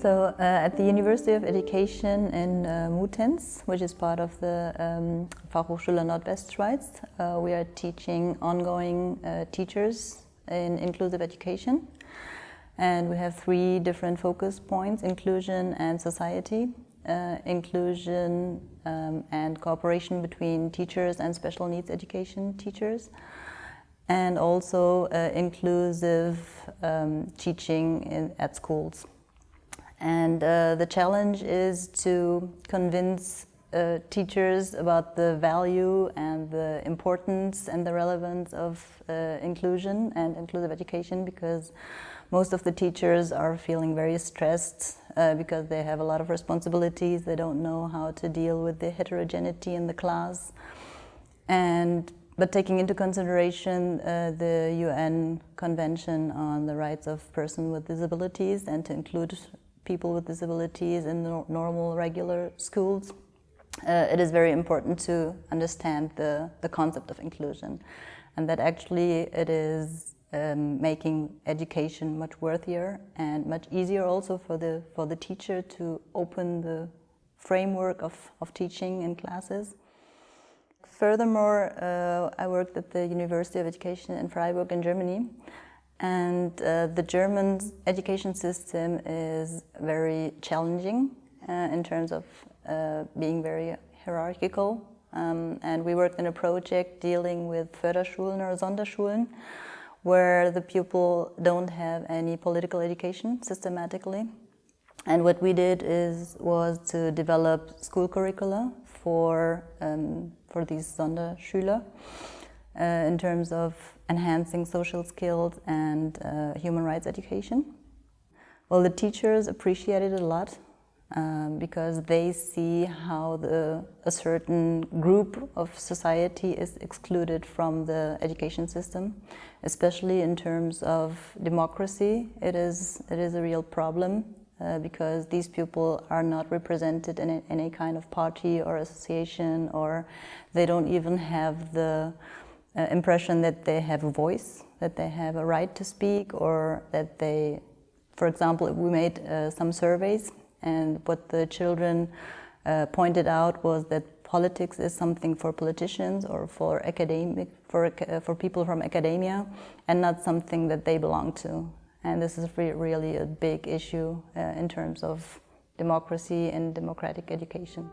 At the University of Education in Mutenz, which is part of the Fachhochschule Nordwestschweiz, we are teaching ongoing teachers in inclusive education. And we have three different focus points: inclusion and society, inclusion and cooperation between teachers and special needs education teachers, and also inclusive teaching at schools. And the challenge is to convince teachers about the value and the importance and the relevance of inclusion and inclusive education, because most of the teachers are feeling very stressed because they have a lot of responsibilities. They don't know how to deal with the heterogeneity in the class. But taking into consideration the UN Convention on the Rights of Persons with Disabilities, and to include people with disabilities in normal, regular schools, it is very important to understand the concept of inclusion, and that actually it is making education much worthier and much easier also for the teacher to open the framework of teaching in classes. Furthermore, I worked at the University of Education in Freiburg in Germany, and the German education system is very challenging in terms of being very hierarchical. And we worked in a project dealing with Förderschulen or Sonderschulen, where the pupil don't have any political education systematically. And what we did was to develop school curricula for these Sonderschüler in terms of enhancing social skills and human rights education. Well, the teachers appreciated it a lot because they see how a certain group of society is excluded from the education system, especially in terms of democracy. It is a real problem because these people are not represented in any kind of party or association, or they don't even have the impression that they have a voice, that they have a right to speak, or that they, for example, we made some surveys, and what the children pointed out was that politics is something for politicians or for people from academia, and not something that they belong to. And this is really a big issue in terms of democracy and democratic education.